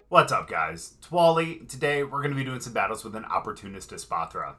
What's up, guys? It's Wally. Today we're going to be doing some battles with an Opportunist Espathra.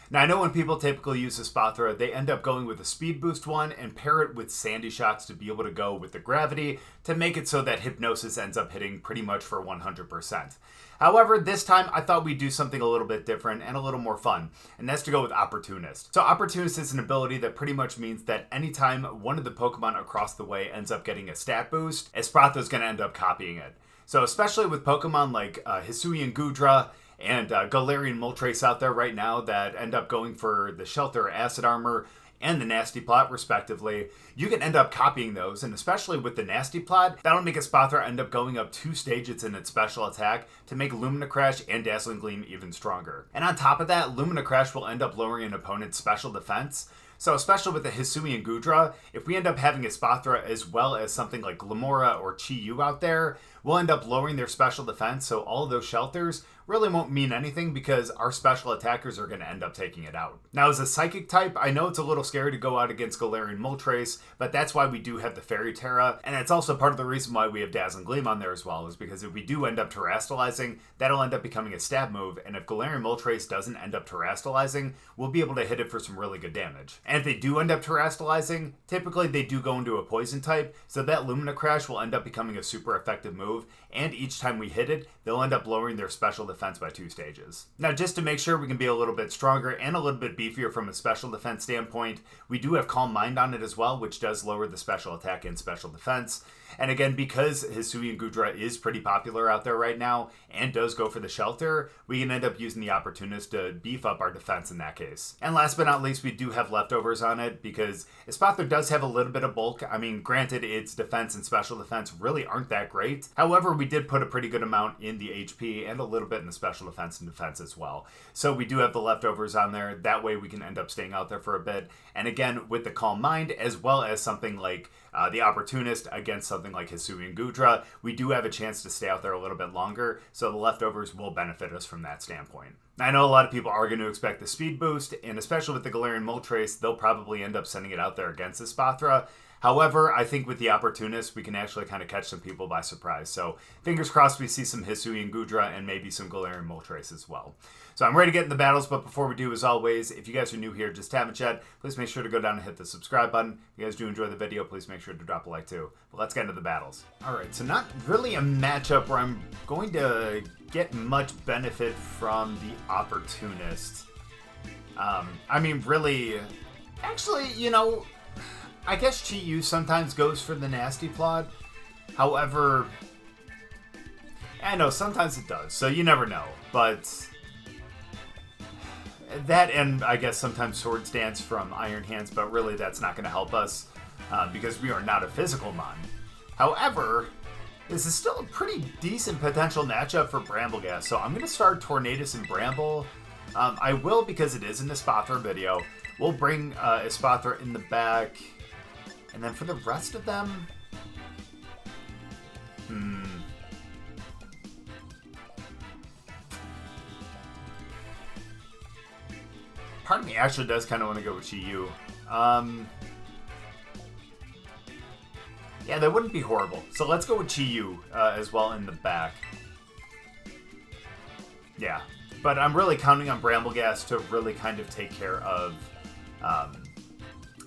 Now, I know when people typically use Espathra, they end up going with a speed boost one and pair it with Sandy Shots to be able to go with the gravity to make it so that Hypnosis ends up hitting pretty much for 100%. However, this time I thought we'd do something a little bit different and a little more fun, and that's to go with Opportunist. So Opportunist is an ability that pretty much means that anytime one of the Pokemon across the way ends up getting a stat boost, Espathra is going to end up copying it. So especially with Pokemon like Hisuian Goodra and Galarian Moltres out there right now that end up going for the Shelter Acid Armor and the Nasty Plot respectively, you can end up copying those, and especially with the Nasty Plot, that'll make Espathra end up going up 2 stages in its special attack to make Lumina Crash and Dazzling Gleam even stronger. And on top of that, Lumina Crash will end up lowering an opponent's special defense. So especially with the Hisuian Goodra, if we end up having Espathra as well as something like Glimmora or Chi-Yu out there, we'll end up lowering their special defense, so all of those shelters really won't mean anything because our special attackers are going to end up taking it out. Now, as a Psychic type, I know it's a little scary to go out against Galarian Moltres, but that's why we do have the Fairy Terra, and it's also part of the reason why we have Dazzling Gleam on there as well, is because if we do end up terastallizing, that'll end up becoming a stab move, and if Galarian Moltres doesn't end up terastallizing, we'll be able to hit it for some really good damage. And if they do end up terastallizing, typically they do go into a poison type, so that Lumina Crash will end up becoming a super effective move, and each time we hit it, they'll end up lowering their special defense by 2 stages. Now, just to make sure we can be a little bit stronger and a little bit beefier from a special defense standpoint, we do have Calm Mind on it as well, which does lower the special attack and special defense. And again, because Hisuian Goodra is pretty popular out there right now and does go for the shelter, we can end up using the Opportunist to beef up our defense in that case. And last but not least, we do have leftovers on it because Espathra does have a little bit of bulk. I mean, granted, its defense and special defense really aren't that great. However, we did put a pretty good amount in the HP and a little bit in the special defense and defense as well. So we do have the leftovers on there. That way we can end up staying out there for a bit. And again, with the Calm Mind, as well as something like the Opportunist against something like Hisuian Goodra, we do have a chance to stay out there a little bit longer, so the leftovers will benefit us from that standpoint. I know a lot of people are going to expect the speed boost, and especially with the Galarian Moltres, they'll probably end up sending it out there against Espathra. However, I think with the Opportunist, we can actually kind of catch some people by surprise. So fingers crossed we see some Hisuian Goodra and maybe some Galarian Moltres as well. So I'm ready to get in the battles, but before we do, as always, if you guys are new here, just haven't yet, please make sure to go down and hit the subscribe button. If you guys do enjoy the video, please make sure to drop a like too. But let's get into the battles. All right, so not really a matchup where I'm going to get much benefit from the Opportunist. I mean, really, actually, you know, I guess Chi-Yu sometimes goes for the Nasty Plot. However, I know sometimes it does, so you never know. But that, and I guess sometimes Swords Dance from Iron Hands, but really that's not going to help us because we are not a physical mon. However, this is still a pretty decent potential matchup for Brambleghast, so I'm going to start Tornadus and Bramble. I will because it is an Espathra video. We'll bring Espathra in the back. And then for the rest of them, part of me actually does kind of want to go with Chi-Yu. Yeah, that wouldn't be horrible. So let's go with Chi-Yu as well in the back. Yeah, but I'm really counting on Brambleghast to really kind of take care of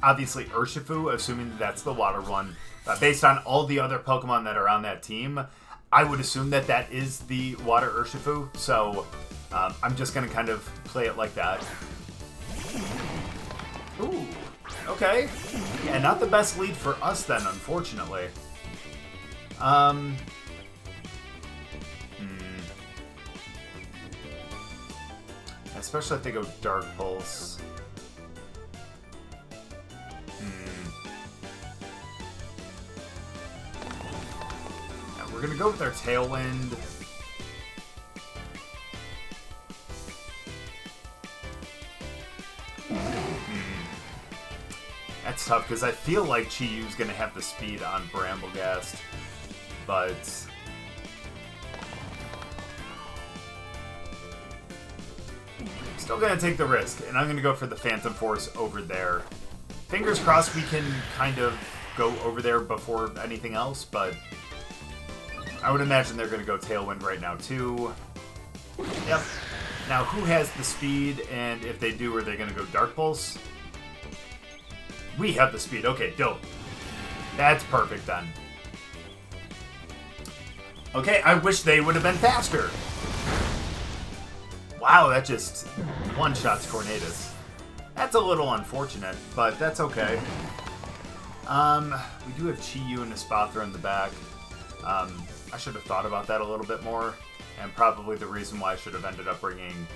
obviously Urshifu, assuming that's the water one. Based on all the other Pokemon that are on that team, I would assume that that is the water Urshifu. So I'm just going to kind of play it like that. Ooh, okay. Yeah, not the best lead for us then, unfortunately. Especially if they go Dark Pulse. We're going to go with our Tailwind. That's tough because I feel like Chi-Yu's going to have the speed on Brambleghast, but still going to take the risk, and I'm going to go for the Phantom Force over there. Fingers crossed we can kind of go over there before anything else, but I would imagine they're going to go Tailwind right now, too. Yep. Now, who has the speed, and if they do, are they going to go Dark Pulse? We have the speed. Okay, dope. That's perfect, then. Okay, I wish they would have been faster. Wow, that just one-shots Tornadus. That's a little unfortunate, but that's okay. We do have Hisuian Espathra in the back. I should have thought about that a little bit more, and probably the reason why I should have ended up bringing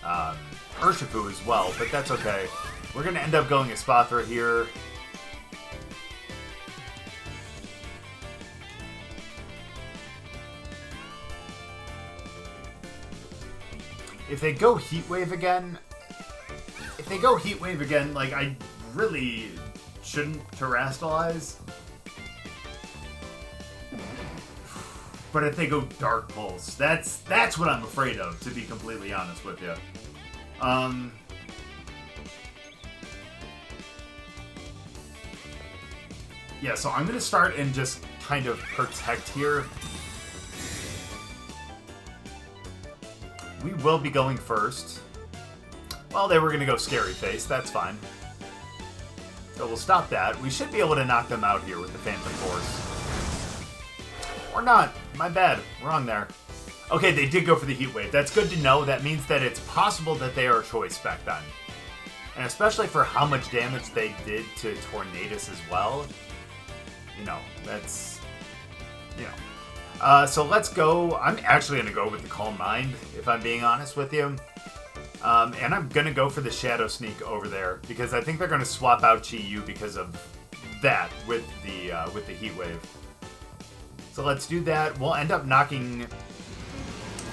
Urshifu as well, but that's okay. We're going to end up going Espathra here. If they go Heat Wave again, like, I really shouldn't Terrastalize. But if they go Dark Pulse, that's what I'm afraid of, to be completely honest with you. Yeah, so I'm going to start and just kind of protect here. We will be going first. Well, they were going to go Scary Face. That's fine. So we'll stop that. We should be able to knock them out here with the Phantom Force. Or not. My bad. Wrong there. Okay, they did go for the Heat Wave. That's good to know. That means that it's possible that they are choice spec then. And especially for how much damage they did to Tornadus as well. You know, that's... You know. So let's go. I'm actually going to go with the Calm Mind, if I'm being honest with you. And I'm going to go for the Shadow Sneak over there, because I think they're going to swap out Chi-Yu because of that with the Heat Wave. So let's do that. We'll end up knocking...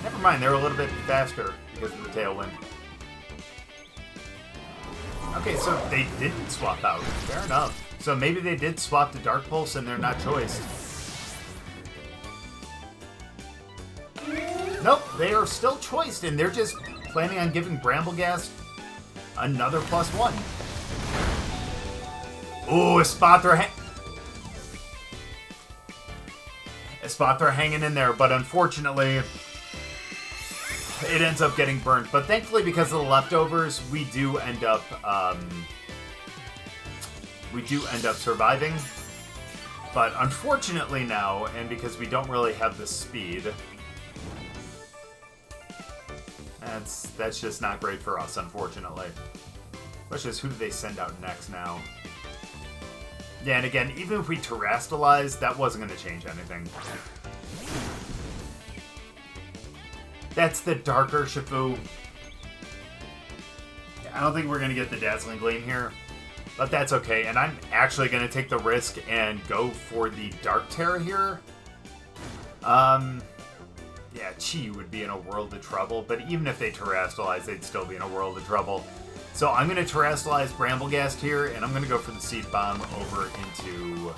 Never mind, they're a little bit faster because of the Tailwind. Okay, so they didn't swap out. Fair enough. So maybe they did swap to Dark Pulse and they're not choiced. Nope, they are still choiced, and they're just planning on giving Brambleghast another +1. Ooh, Espathra hanging in there, but unfortunately, it ends up getting burnt. But thankfully, because of the leftovers, we do end up surviving. But unfortunately now, and because we don't really have the speed, that's just not great for us, unfortunately. Which is, who do they send out next now? Yeah, and again, even if we Terrastalize, that wasn't going to change anything. That's the Dark Urshifu. I don't think we're going to get the Dazzling Gleam here, but that's okay. And I'm actually going to take the risk and go for the Dark Terror here. Yeah, Chi would be in a world of trouble, but even if they Terrastalize, they'd still be in a world of trouble. So I'm going to Terrastalize Brambleghast here, and I'm going to go for the Seed Bomb over into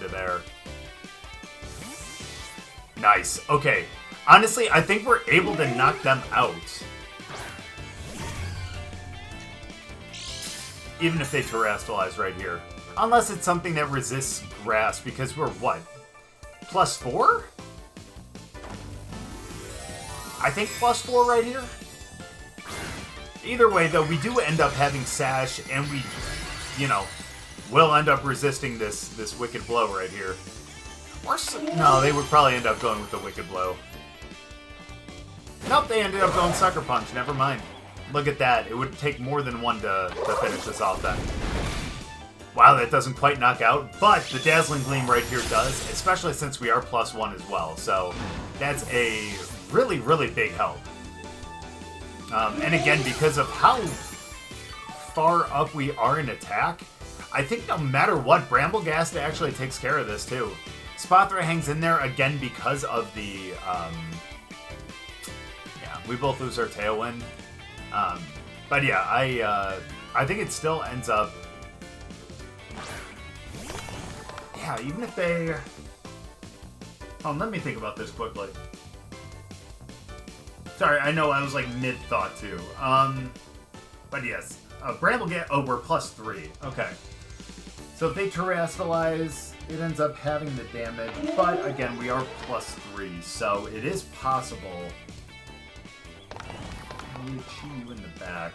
there. Nice. Okay. Honestly, I think we're able to knock them out. Even if they Terrastalize right here. Unless it's something that resists Grass, because we're what? +4? I think +4 right here. Either way, though, we do end up having Sash, and we, you know, will end up resisting this Wicked Blow right here. Or no, they would probably end up going with the Wicked Blow. Nope, they ended up going Sucker Punch. Never mind. Look at that. It would take more than one to finish this off then. Wow, that doesn't quite knock out, but the Dazzling Gleam right here does, especially since we are +1 as well. So that's a really, really big help. And again, because of how far up we are in attack, I think no matter what, Brambleghast actually takes care of this too. Espathra hangs in there again because of the... yeah, we both lose our Tailwind. But yeah, I think it still ends up... Yeah, even if they... Oh, let me think about this quickly. Sorry, I know I was like mid-thought too. But yes, Brambleghast... Oh, we're +3. Okay. So if they Terrastalize... it ends up having the damage, but again, we are +3, so it is possible. I'll leave Chi-Yu in the back.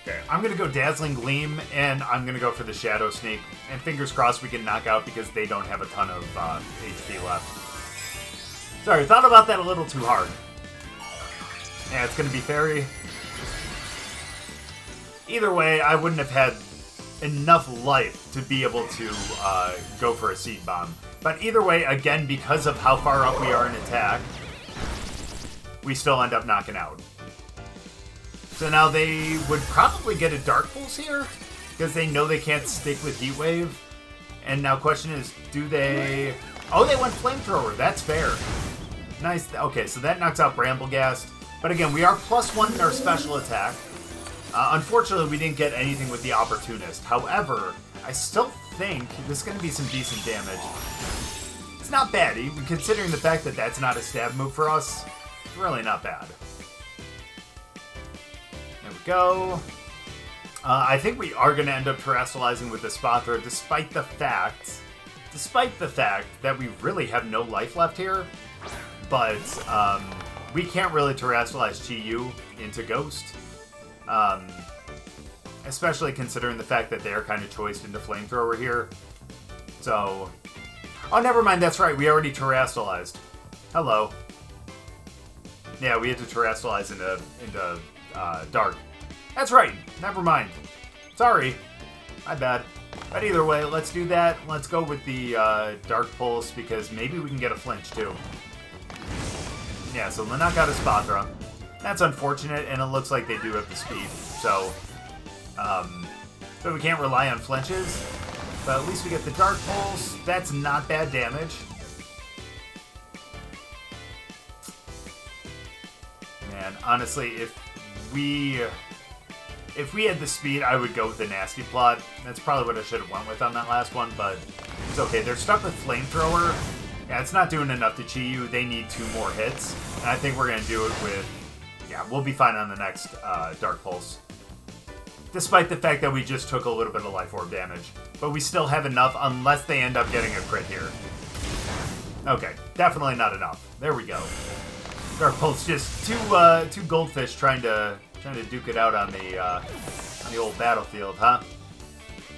Okay, I'm gonna go Dazzling Gleam, and I'm gonna go for the Shadow Sneak. And fingers crossed we can knock out because they don't have a ton of HP left. Sorry, thought about that a little too hard. Yeah, it's gonna be Fairy. Either way, I wouldn't have had enough life to be able to go for a Seed Bomb. But either way, again, because of how far up we are in attack, we still end up knocking out. So now they would probably get a Dark Pulse here, because they know they can't stick with Heat Wave. And now question is, do they... Oh, they went Flamethrower. That's fair. Nice. Okay, so that knocks out Brambleghast. But again, we are +1 in our special attack. Unfortunately, we didn't get anything with the Opportunist. However, I still think this is going to be some decent damage. It's not bad, even considering the fact that that's not a stab move for us. It's really not bad. There we go. I think we are going to end up terrestrializing with the Espathra, despite the fact that we really have no life left here. But we can't really terrestrialize Chi-Yu into Ghost. Especially considering the fact that they're kind of choiced into Flamethrower here. So... Oh, never mind, that's right, we already terrestrialized. Hello. Yeah, we had to terrestrialize into Dark. That's right, never mind. Sorry, my bad. But either way, let's do that. Let's go with the Dark Pulse, because maybe we can get a flinch, too. Yeah, so the knockout is Espathra. That's unfortunate, and it looks like they do have the speed. So we can't rely on flinches. But at least we get the Dark Pulse. That's not bad damage. Man, honestly, if we had the speed, I would go with the Nasty Plot. That's probably what I should have went with on that last one, but it's okay. They're stuck with Flamethrower. Yeah, it's not doing enough to Chi-Yu. They need 2 more hits. And I think we're going to do it with... Yeah, we'll be fine on the next Dark Pulse. Despite the fact that we just took a little bit of Life Orb damage. But we still have enough unless they end up getting a crit here. Okay, definitely not enough. There we go. Dark Pulse, just two goldfish trying to duke it out on the old battlefield, huh?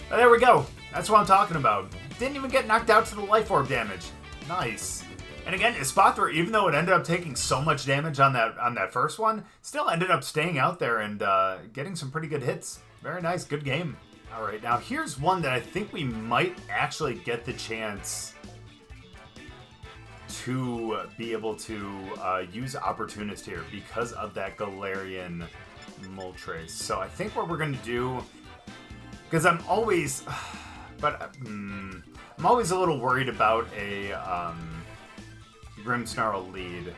But there we go. That's what I'm talking about. Didn't even get knocked out to the Life Orb damage. Nice. And again, Espathra, even though it ended up taking so much damage on that first one, still ended up staying out there and getting some pretty good hits. Very nice, good game. All right, now here's one that I think we might actually get the chance to be able to use Opportunist here because of that Galarian Moltres. So I think what we're going to do, because I'm always a little worried about a Grimmsnarl lead.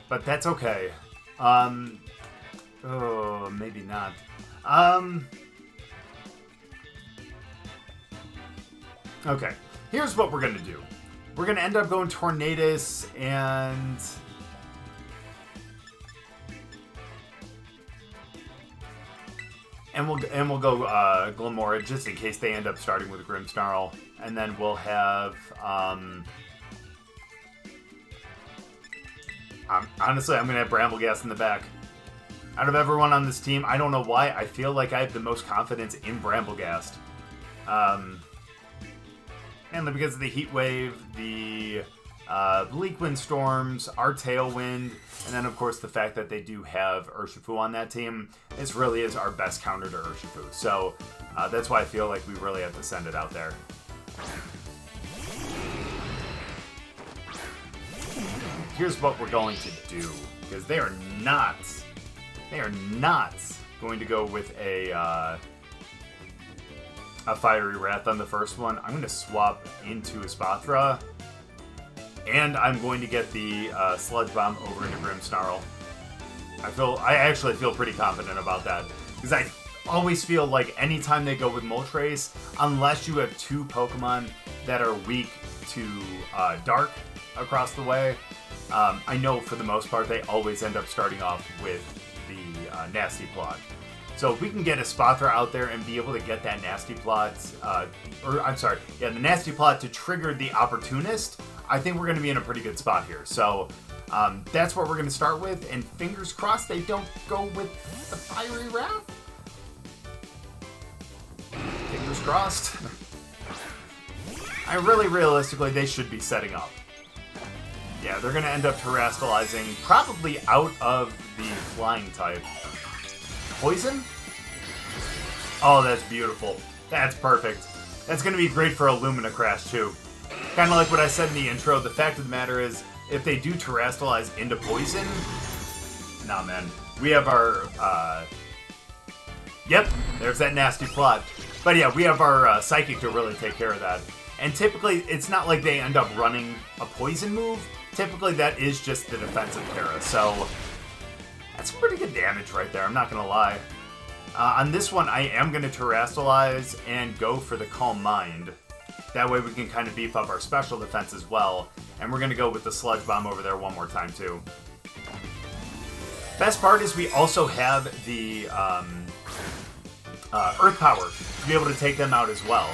But that's okay. Oh, maybe not. Okay, here's what we're gonna do. We're gonna end up going Tornadus and... And we'll go Glimmora just in case they end up starting with Grimmsnarl. And then we'll have... honestly, I'm going to have Brambleghast in the back. Out of everyone on this team, I don't know why, I feel like I have the most confidence in Brambleghast. Mainly because of the Heat Wave, the Bleak Wind Storms, our Tailwind, and then of course the fact that they do have Urshifu on that team. This really is our best counter to Urshifu. So that's why I feel like we really have to send it out there. Here's what we're going to do, because they are not going to go with a Fiery Wrath on the first one. I'm going to swap into Espathra, and I'm going to get the Sludge Bomb over into Grimmsnarl. I actually feel pretty confident about that. Because I always feel like anytime they go with Moltres, unless you have two Pokemon that are weak to Dark across the way, I know for the most part they always end up starting off with the Nasty Plot. So if we can get Espathra out there and be able to get that Nasty Plot, the Nasty Plot to trigger the Opportunist, I think we're going to be in a pretty good spot here. So that's what we're going to start with, and fingers crossed they don't go with the Fiery Wrath. Fingers crossed. Realistically, they should be setting up. Yeah, they're going to end up terastallizing, probably out of the flying type. Poison? Oh, that's beautiful. That's perfect. That's going to be great for a Lumina Crash, too. Kind of like what I said in the intro, the fact of the matter is, if they do terastallize into poison... Nah, man. We have our... Yep, there's that Nasty Plot. But yeah, we have our Psychic to really take care of that. And typically, it's not like they end up running a poison move. Typically, that is just the defensive Terra. So, that's pretty good damage right there, I'm not going to lie. On this one, I am going to terastallize and go for the Calm Mind. That way we can kind of beef up our special defense as well. And we're going to go with the Sludge Bomb over there one more time, too. Best part is we also have the Earth Power to be able to take them out as well.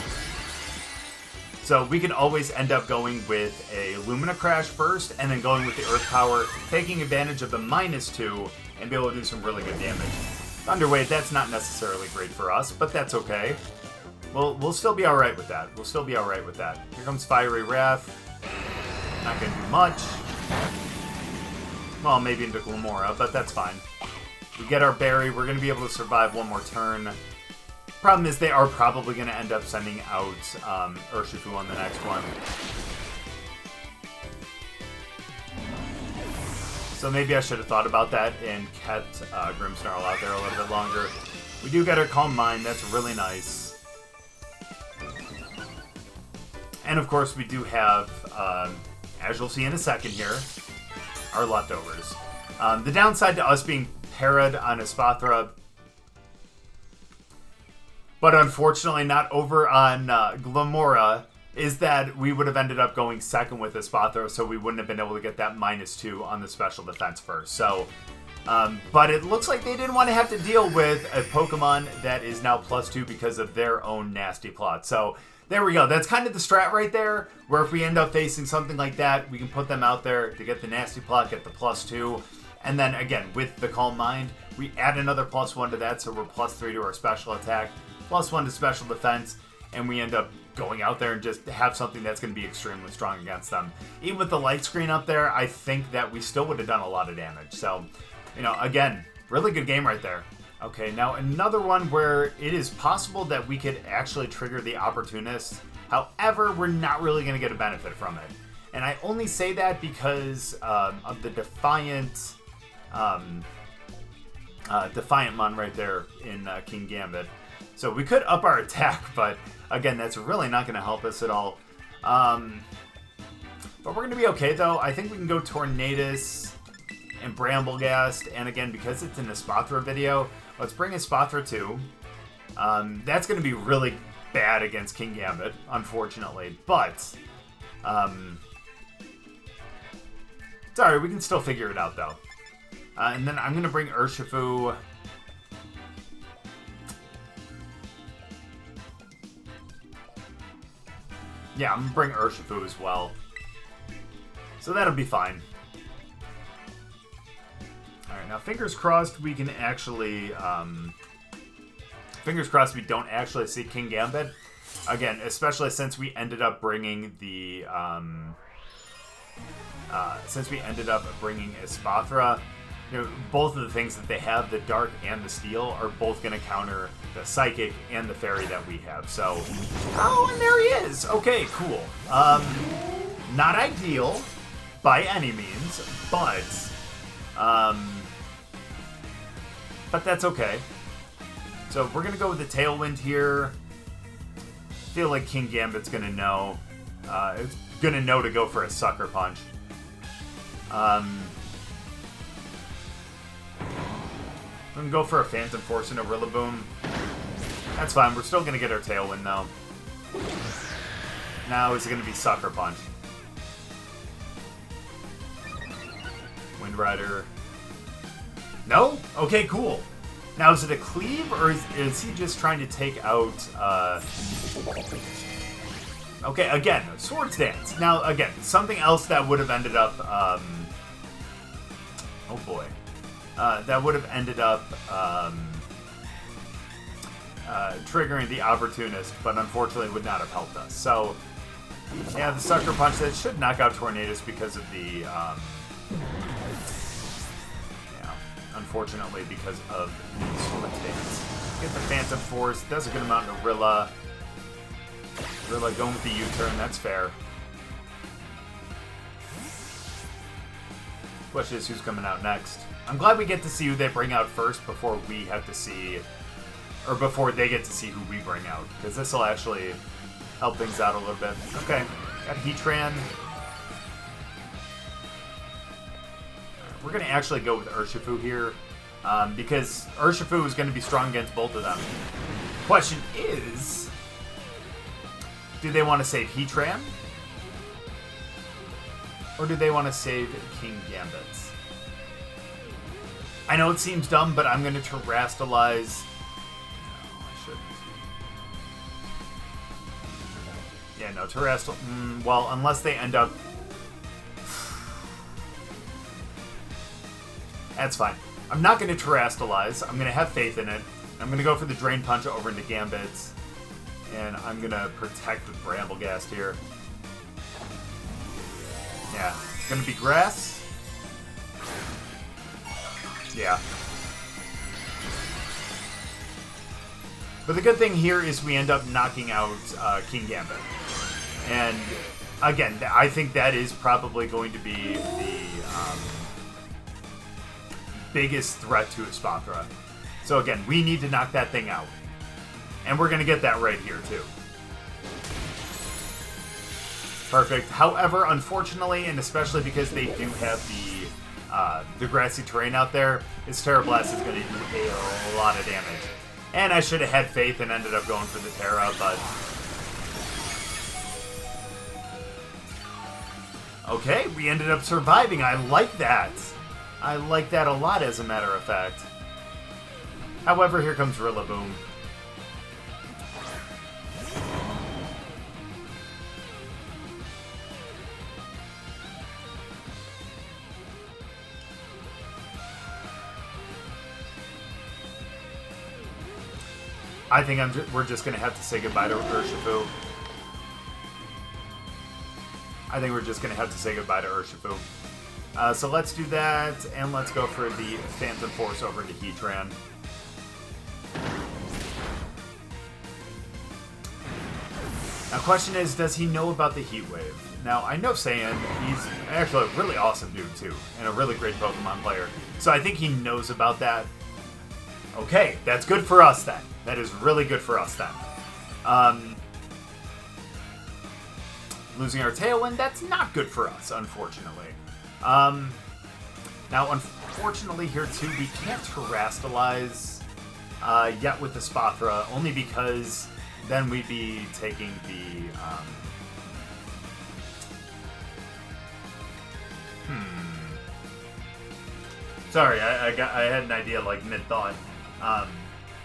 So we can always end up going with a Lumina Crash first, and then going with the Earth Power, taking advantage of the -2, and be able to do some really good damage. Underweight, that's not necessarily great for us, but that's okay. We'll still be alright with that. We'll still be alright with that. Here comes Fiery Wrath. Not going to do much. Well, maybe into Glimmora, but that's fine. We get our berry. We're going to be able to survive one more turn. Problem is they are probably going to end up sending out Urshifu on the next one. So maybe I should have thought about that and kept Grimmsnarl out there a little bit longer. We do get our Calm Mind. That's really nice. And of course we do have, as you'll see in a second here, our leftovers. The downside to us being parried on Espathra, but unfortunately not over on Glimmora, is that we would have ended up going second with Espathra, so we wouldn't have been able to get that -2 on the special defense first. So, but it looks like they didn't want to have to deal with a Pokemon that is now +2 because of their own Nasty Plot. So there we go. That's kind of the strat right there, where if we end up facing something like that, we can put them out there to get the Nasty Plot, get the +2, and then again, with the Calm Mind, we add another +1 to that, so we're +3 to our special attack, +1 to special defense, and we end up going out there and just have something that's going to be extremely strong against them. Even with the light screen up there, I think that we still would have done a lot of damage. So, you know, again, really good game right there. Okay, now another one where it is possible that we could actually trigger the Opportunist. However, we're not really going to get a benefit from it. And I only say that because of the Defiant Mon right there in King Gambit. So we could up our attack, but again, that's really not going to help us at all. But we're going to be okay, though. I think we can go Tornadus and Brambleghast. And again, because it's an Espathra video, let's bring Espathra too. That's going to be really bad against King Gambit, unfortunately. But, sorry, we can still figure it out, though. And then I'm going to bring Urshifu. Yeah, I'm going to bring Urshifu as well. So that'll be fine. Alright, now fingers crossed we can actually... fingers crossed we don't actually see King Gambit. Again, especially since we ended up bringing the... Espathra. You know, both of the things that they have, the Dark and the Steel, are both going to counter the Psychic and the Fairy that we have. So, oh, and there he is. Okay, cool. Not ideal by any means, but that's okay. So we're going to go with the Tailwind here. I feel like King Gambit's going to know. It's going to know to go for a Sucker Punch. We can go for a Phantom Force and a Rillaboom. That's fine. We're still going to get our Tailwind, though. Now is it going to be Sucker Punch? Wind Rider. No? Okay, cool. Now, is it a Cleave, or is he just trying to take out... Okay, again, Swords Dance. Now, again, something else that would have ended up... Oh, boy. That would have ended up triggering the Opportunist, but unfortunately would not have helped us. So, yeah, the Sucker Punch, that should knock out Tornadus because of the... yeah, unfortunately, because of the Swords Dance. Get the Phantom Force, does a good amount of Rilla. Rilla going with the U-turn, that's fair. Question is, who's coming out next? I'm glad we get to see who they bring out first before we have to see, or before they get to see who we bring out, because this will actually help things out a little bit. Okay, got Heatran. We're going to actually go with Urshifu here, because Urshifu is going to be strong against both of them. Question is, do they want to save Heatran? Or do they want to save King Gambits? I know it seems dumb, but I'm going to Terrastalize. No, I shouldn't. Yeah, no, Terrastal. Well, unless they end up... That's fine. I'm not going to Terrastalize. I'm going to have faith in it. I'm going to go for the Drain Punch over into Gambits. And I'm going to protect with Brambleghast here. Yeah, it's going to be Grass. Yeah. But the good thing here is we end up knocking out King Gambit. And, again, I think that is probably going to be the biggest threat to Espathra. So, again, we need to knock that thing out. And we're going to get that right here, too. Perfect. However, unfortunately, and especially because they do have the grassy terrain out there, this Terra Blast is going to do a lot of damage. And I should have had faith and ended up going for the Terra, but... Okay, we ended up surviving. I like that. I like that a lot, as a matter of fact. However, here comes Rillaboom. I think we're just going to have to say goodbye to Urshifu. I think we're just going to have to say goodbye to Urshifu. So let's do that, and let's go for the Phantom Force over to Heatran. Now, question is, does he know about the Heat Wave? Now, I know Saiyan, he's actually a really awesome dude, too, and a really great Pokemon player. So I think he knows about that. Okay, that's good for us, then. That is really good for us, then. Losing our Tailwind, that's not good for us, unfortunately. Now, unfortunately, here, too, we can't Terrastalize yet with the Espathra, only because then we'd be taking the... Sorry, I had an idea, like, mid-thought.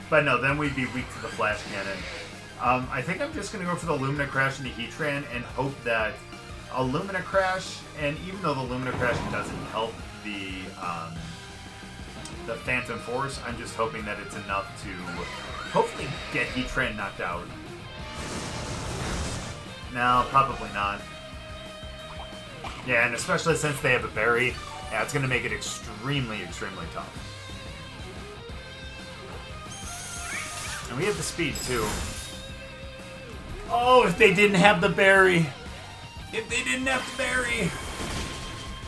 But no, then we'd be weak to the Flash Cannon. I think I'm just going to go for the Lumina Crash into Heatran and hope that a Lumina Crash, and even though the Lumina Crash doesn't help the Phantom Force, I'm just hoping that it's enough to hopefully get Heatran knocked out. No, probably not. Yeah, and especially since they have a berry, yeah, it's going to make it extremely, extremely tough. And we have the speed, too. Oh, if they didn't have the berry. If they didn't have the berry.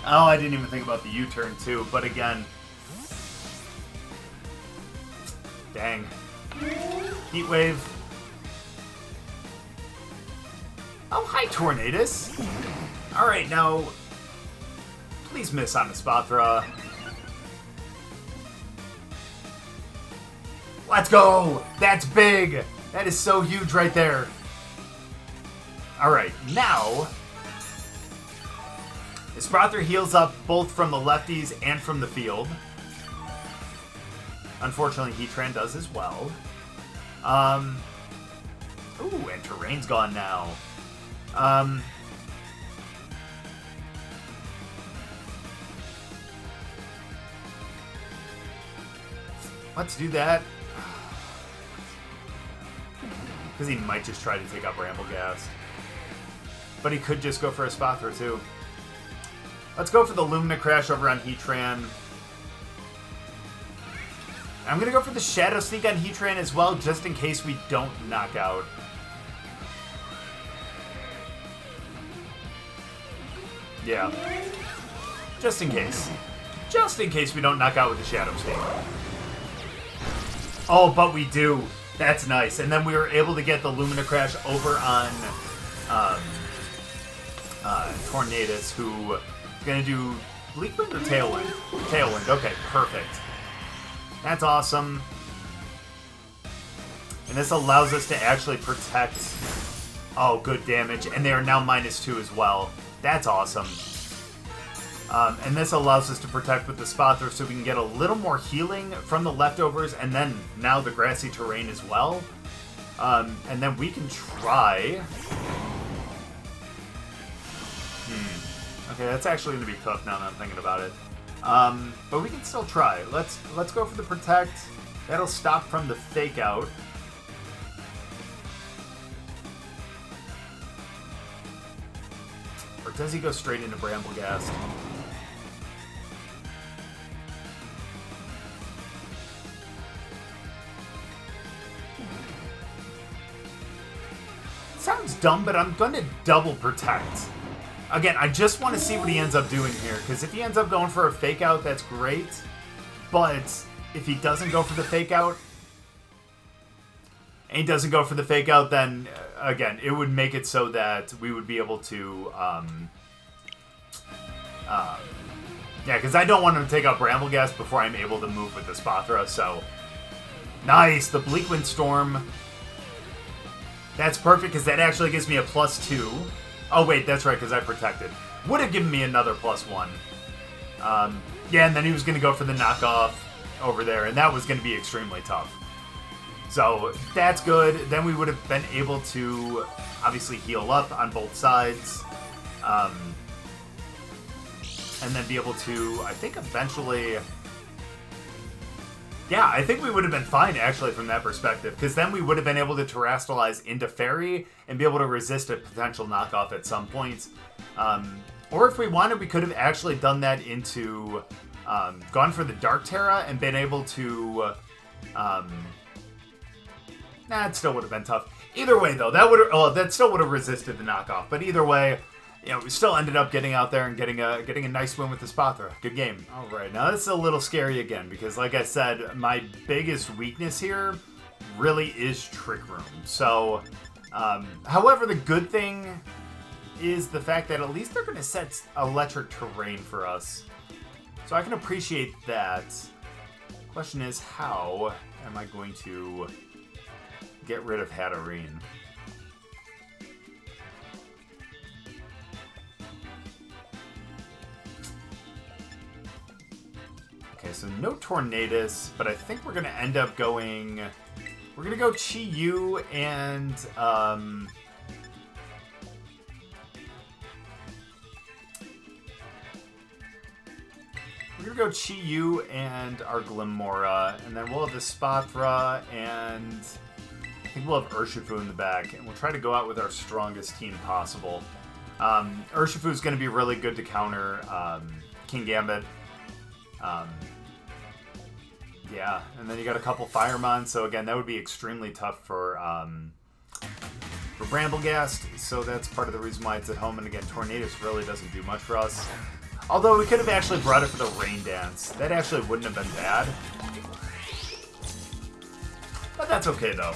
Oh, I didn't even think about the U-turn, too. But again. Dang. Heat Wave. Oh, hi, Tornadus. Alright, now... Please miss on Espathra. Let's go! That's big! That is so huge right there. Alright, now... Espathra heals up both from the lefties and from the field. Unfortunately, Heatran does as well. Ooh, and Terrain's gone now. Let's do that. Because he might just try to take out Brambleghast. But he could just go for Espathra too. Let's go for the Lumina Crash over on Heatran. I'm going to go for the Shadow Sneak on Heatran as well, just in case we don't knock out. Yeah. Just in case. Just in case we don't knock out with the Shadow Sneak. Oh, but we do. That's nice. And then we were able to get the Lumina Crash over on Tornadus, who is going to do Bleak Wind or Tailwind? Tailwind. Okay, perfect. That's awesome. And this allows us to actually protect... Oh, good damage. And they are now -2 as well. That's awesome. And this allows us to protect with the Espathra so we can get a little more healing from the leftovers, and then now the grassy terrain as well. And then we can try... Okay, that's actually going to be tough now that I'm thinking about it. But we can still try. Let's go for the Protect. That'll stop from the Fake Out. Or does he go straight into Brambleghast? Sounds dumb, but I'm going to double Protect. Again, I just want to see what he ends up doing here, because if he ends up going for a Fake Out, that's great. But if he doesn't go for the Fake Out, and he doesn't go for the Fake Out, then, again, it would make it so that we would be able to, yeah, because I don't want him to take out Brambleghast before I'm able to move with the Espathra, so... Nice! The Bleak Wind Storm. That's perfect, because that actually gives me a +2. Oh, wait, that's right, because I protected. Would have given me another +1. Yeah, and then he was going to go for the knockoff over there, and that was going to be extremely tough. So, that's good. Then we would have been able to, obviously, heal up on both sides. And then be able to, I think, eventually... Yeah, I think we would have been fine, actually, from that perspective. Because then we would have been able to Terrastalize into Fairy and be able to resist a potential knockoff at some point. Or if we wanted, we could have actually done that into... gone for the Dark Terra and been able to... Nah, it still would have been tough. Either way, though, that would have... Oh, that still would have resisted the knockoff. But either way... You know, we still ended up getting out there and getting a nice win with the Espathra. Good game. All right, now this is a little scary again because, like I said, my biggest weakness here really is Trick Room. So, however, the good thing is the fact that at least they're going to set electric terrain for us. So I can appreciate that. Question is, how am I going to get rid of Hatterene? Okay, so no Tornadus, but I think we're going to end up going... We're going to go Chi-Yu and... We're going to go Chi-Yu and our Glimmora, and then we'll have the Espathra, and I think we'll have Urshifu in the back, and we'll try to go out with our strongest team possible. Urshifu is going to be really good to counter King Gambit. Yeah, and then you got a couple Firemon, so again, that would be extremely tough for Brambleghast, so that's part of the reason why it's at home, and again, Tornadus really doesn't do much for us. Although we could have actually brought it for the Rain Dance. That actually wouldn't have been bad. But that's okay, though.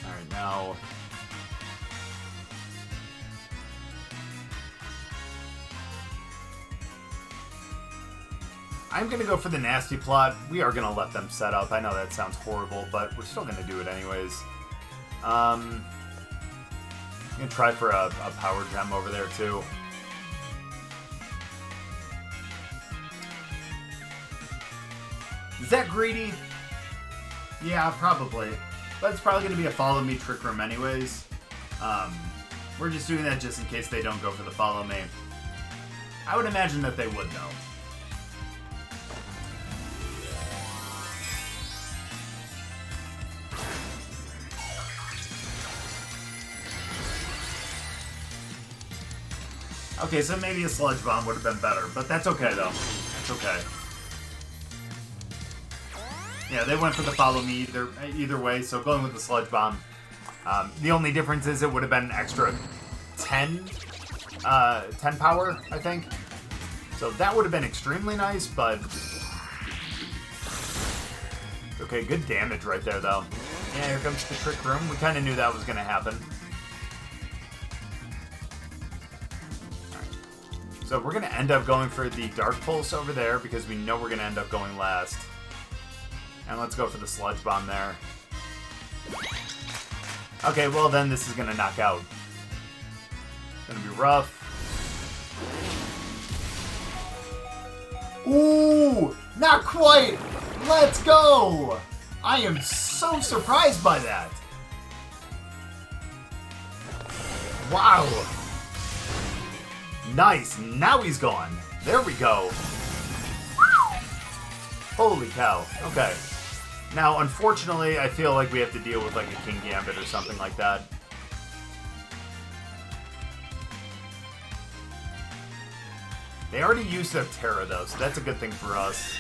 Alright, now... I'm going to go for the nasty plot. We are going to let them set up. I know that sounds horrible, but we're still going to do it anyways. I'm going to try for a power gem over there, too. Is that greedy? Yeah, probably. But it's probably going to be a follow me trick room anyways. We're just doing that just in case they don't go for the follow me. I would imagine that they would, though. Okay, so maybe a Sludge Bomb would have been better, but that's okay, though. That's okay. Yeah, they went for the follow me either way, so going with the Sludge Bomb. The only difference is it would have been an extra 10 power, I think. So that would have been extremely nice, but... Okay, good damage right there, though. Yeah, here comes the Trick Room. We kind of knew that was going to happen. Alright. So we're going to end up going for the Dark Pulse over there, because we know we're going to end up going last. And let's go for the Sludge Bomb there. Okay, well then this is going to knock out. It's going to be rough. Ooh! Not quite! Let's go! I am so surprised by that. Wow! Nice! Now he's gone. There we go. Holy cow. Okay. Now, unfortunately, I feel like we have to deal with, like, a King Gambit or something like that. They already used their Terra, though, so that's a good thing for us.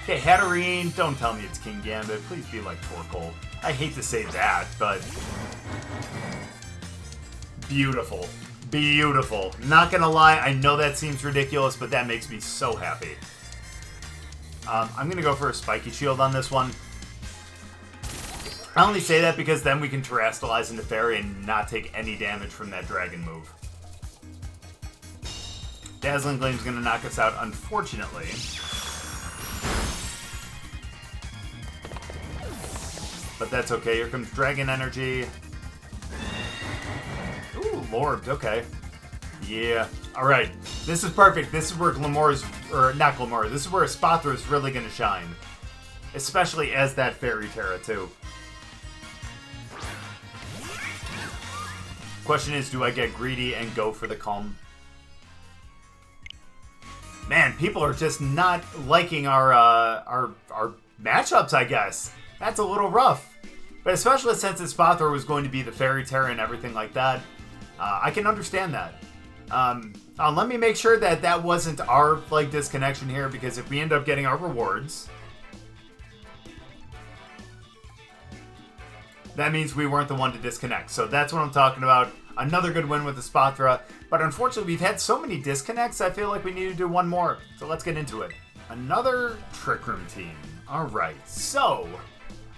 Okay, Hatterene, don't tell me it's King Gambit. Please be like Torkoal. I hate to say that, but... Beautiful. Beautiful. Not gonna lie, I know that seems ridiculous, but that makes me so happy. I'm gonna go for a Spiky Shield on this one. I only say that because then we can Terrastalize into Fairy and not take any damage from that Dragon move. Dazzling Gleam's gonna knock us out, unfortunately. But that's okay. Here comes Dragon Energy. Ooh, Lorbed. Okay. Yeah. Alright. This is perfect. This is where Glimora's... Or, not Glimmora. This is where Espathra is really gonna shine. Especially as that Fairy Terra, too. Question is, do I get greedy and go for the Calm? Man, people are just not liking our matchups, I guess. That's a little rough. But especially since Espathra was going to be the Fairy Terra and everything like that, I can understand that. Let me make sure that that wasn't our, like, disconnection here, because if we end up getting our rewards, that means we weren't the one to disconnect. So that's what I'm talking about. Another good win with Espathra. But unfortunately, we've had so many disconnects, I feel like we need to do one more. So let's get into it. Another Trick Room team. Alright, so...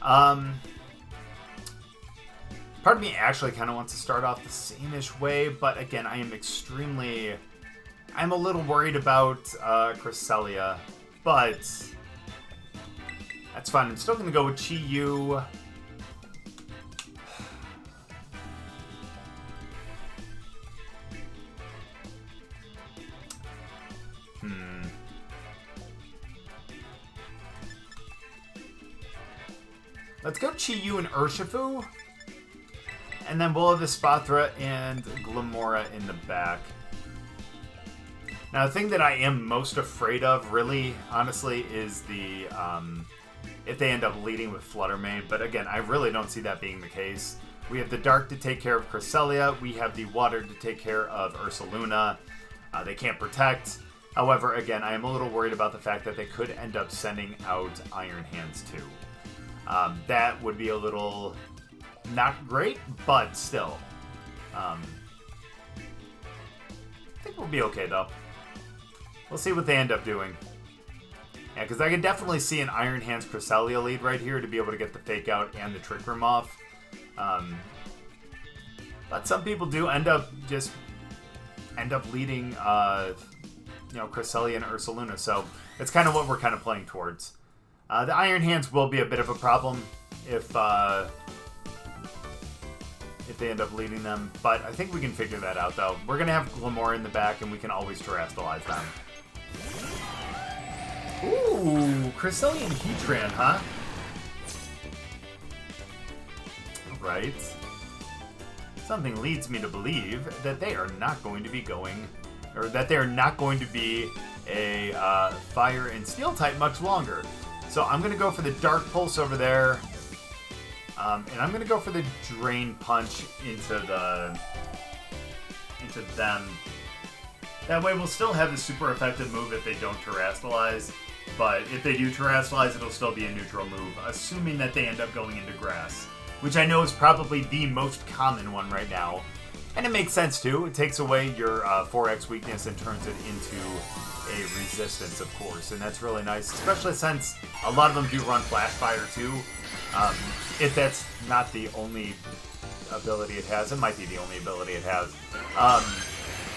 part of me actually kind of wants to start off the same-ish way, but again, I am extremely... I'm a little worried about Cresselia, but... That's fine. I'm still going to go with Chi-Yu. Let's go Chi-Yu and Urshifu. And then we'll have Espathra and Glimmora in the back. Now, the thing that I am most afraid of, really, honestly, is the... if they end up leading with Fluttermane. But again, I really don't see that being the case. We have the Dark to take care of Cresselia. We have the Water to take care of Ursaluna. They can't protect. However, again, I am a little worried about the fact that they could end up sending out Iron Hands too. That would be a little not great, but still. I think we'll be okay, though. We'll see what they end up doing. Yeah, because I can definitely see an Iron Hands Cresselia lead right here to be able to get the Fake Out and the Trick Room off. But some people do end up leading Cresselia and Ursaluna. So it's kind of what we're kind of playing towards. The Iron Hands will be a bit of a problem if they end up leading them, but I think we can figure that out, though. We're going to have Glimmora in the back, and we can always Terrastalize them. Ooh, Cresselia and Heatran, huh? Right. Something leads me to believe that they are not going to be going, or that they are not going to be a Fire and Steel type much longer. So I'm going to go for the Dark Pulse over there. And I'm going to go for the Drain Punch into them. That way we'll still have the super effective move if they don't Terrastalize. But if they do Terrastalize, it'll still be a neutral move, assuming that they end up going into Grass. Which I know is probably the most common one right now. And it makes sense too. It takes away your 4X weakness and turns it into a resistance, of course. And that's really nice, especially since a lot of them do run Flash Fire too. If that's not the only ability it has, it might be the only ability it has.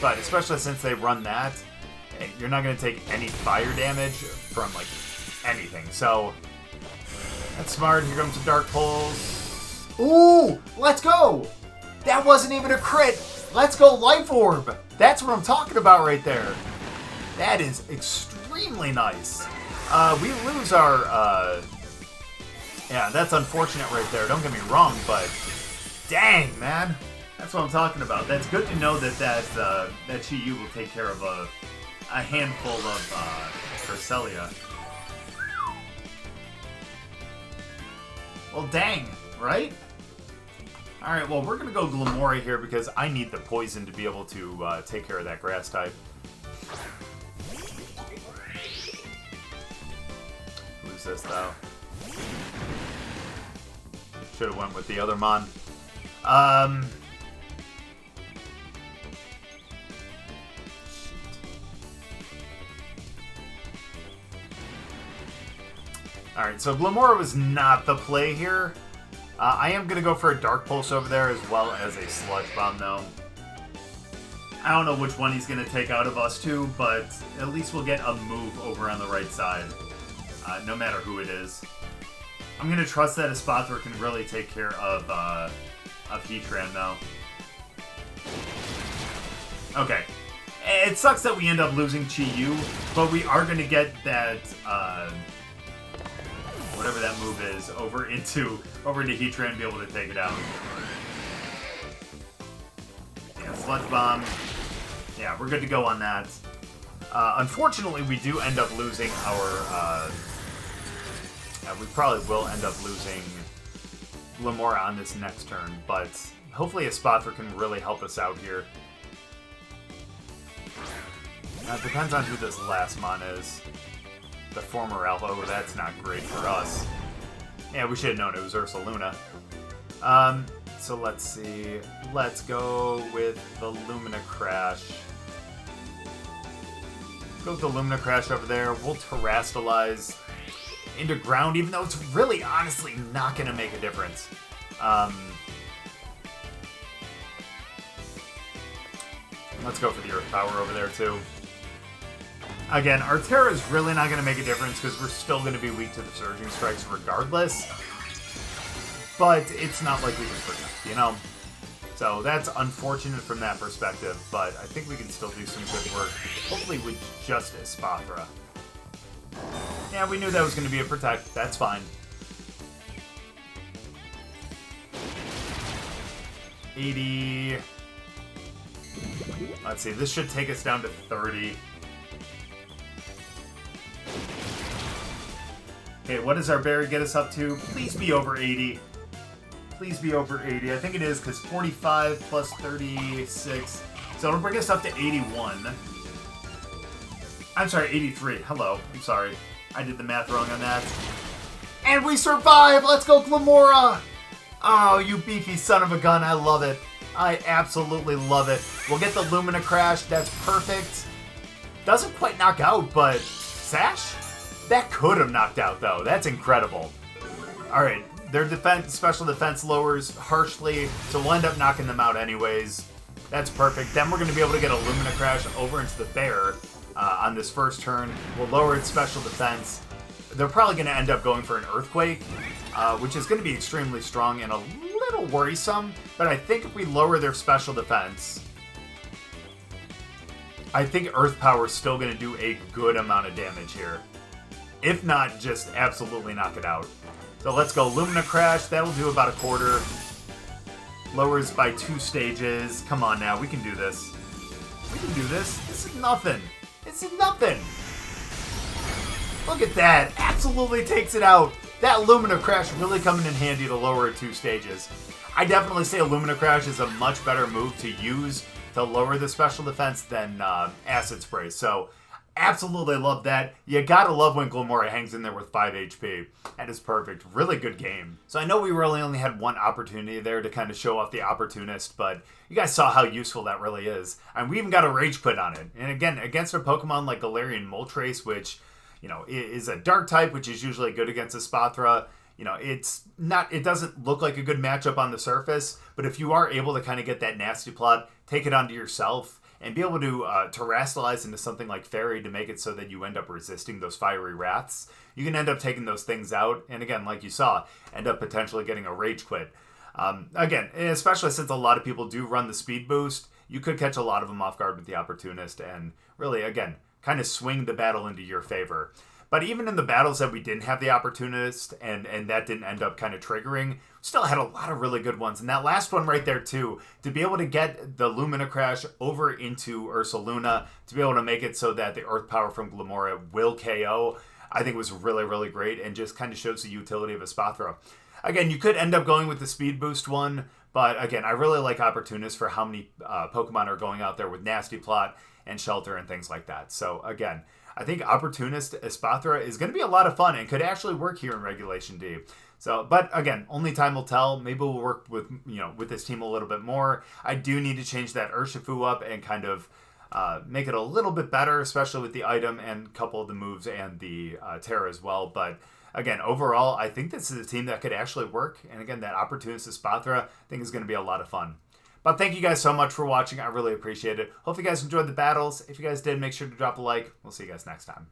But especially since they run that, you're not going to take any fire damage from, like, anything. So, that's smart. Here comes the Dark Pulse. Ooh! Let's go! That wasn't even a crit! Let's go Life Orb! That's what I'm talking about right there. That is extremely nice. We lose our, yeah, that's unfortunate right there. Don't get me wrong, but dang, man. That's what I'm talking about. That's good to know that that Chi-Yu will take care of a handful of Cresselia. Well, dang, right? Alright, well, we're going to go Glimmora here because I need the poison to be able to take care of that grass type. Who's this, though? Should have went with the other Mon. Alright, so Glimmora was not the play here. I am going to go for a Dark Pulse over there as well as a Sludge Bomb, though. I don't know which one he's going to take out of us two, but at least we'll get a move over on the right side, no matter who it is. I'm going to trust that Espathra can really take care of Heatran, though. Okay. It sucks that we end up losing Chi-Yu, but we are going to get that, whatever that move is, over into Heatran and be able to take it out. Yeah, Sludge Bomb. Yeah, we're good to go on that. Unfortunately, we do end up losing our... we probably will end up losing Glimmora on this next turn, but hopefully Espathra can really help us out here. It depends on who this last Mon is. The former Alpha, oh, that's not great for us. Yeah, we should have known it was Ursaluna. So let's see. Let's go with the Lumina Crash. Go with the Lumina Crash over there. We'll Terrastalize into ground, even though it's really, honestly, not going to make a difference. Let's go for the Earth Power over there, too. Again, our Terra is really not going to make a difference because we're still going to be weak to the Surging Strikes regardless. But it's not like we can protect, you know? So that's unfortunate from that perspective, but I think we can still do some good work. Hopefully with just Espathra. Yeah, we knew that was going to be a protect. That's fine. 80. Let's see, this should take us down to 30. Okay, what does our berry get us up to? Please be over 80. Please be over 80. I think it is, because 45 plus 36. So it'll bring us up to 81. I'm sorry, 83. Hello. I'm sorry. I did the math wrong on that. And we survive! Let's go, Glimmora! Oh, you beefy son of a gun. I love it. I absolutely love it. We'll get the Lumina Crash. That's perfect. Doesn't quite knock out, but... Sash? That could have knocked out, though. That's incredible. Alright, their special defense lowers harshly, so we'll end up knocking them out anyways. That's perfect. Then we're going to be able to get a Lumina Crash over into the bear on this first turn. We'll lower its special defense. They're probably going to end up going for an Earthquake, which is going to be extremely strong and a little worrisome. But I think if we lower their special defense, I think Earth Power is still going to do a good amount of damage here. If not, just absolutely knock it out. So let's go Lumina Crash. That'll do about a quarter. Lowers by 2 stages. Come on now, we can do this. We can do this. This is nothing. This is nothing. Look at that. Absolutely takes it out. That Lumina Crash really coming in handy to lower 2 stages. I definitely say a Lumina Crash is a much better move to use to lower the special defense than Acid Spray. So, absolutely love that. You gotta love when Glimmora hangs in there with 5 HP. That is perfect. Really good game. So I know we really only had one opportunity there to kind of show off the Opportunist, but you guys saw how useful that really is. And we even got a Rage Quit on it. And again, against a Pokemon like Galarian Moltres, which, you know, is a Dark type, which is usually good against Espathra. You know, it doesn't look like a good matchup on the surface, but if you are able to kind of get that nasty plot, take it onto yourself, and be able to terrestrialize into something like Fairy to make it so that you end up resisting those Fiery Wraths, you can end up taking those things out, and again, like you saw, end up potentially getting a Rage Quit. Again, especially since a lot of people do run the Speed Boost, you could catch a lot of them off guard with the Opportunist, and really, again, kind of swing the battle into your favor. But even in the battles that we didn't have the Opportunist, and that didn't end up kind of triggering, still had a lot of really good ones. And that last one right there, too, to be able to get the Lumina Crash over into Ursaluna, to be able to make it so that the Earth Power from Glimmora will KO, I think was really, really great, and just kind of shows the utility of Espathra. Again, you could end up going with the Speed Boost one, but again, I really like Opportunist for how many Pokemon are going out there with Nasty Plot and Shelter and things like that. So again, I think Opportunist Espathra is going to be a lot of fun and could actually work here in Regulation D. So, but again, only time will tell. Maybe we'll work with, with this team a little bit more. I do need to change that Urshifu up and kind of make it a little bit better, especially with the item and a couple of the moves and the Terra as well. But again, overall, I think this is a team that could actually work. And again, that Opportunist Espathra, I think is going to be a lot of fun. But thank you guys so much for watching. I really appreciate it. Hope you guys enjoyed the battles. If you guys did, make sure to drop a like. We'll see you guys next time.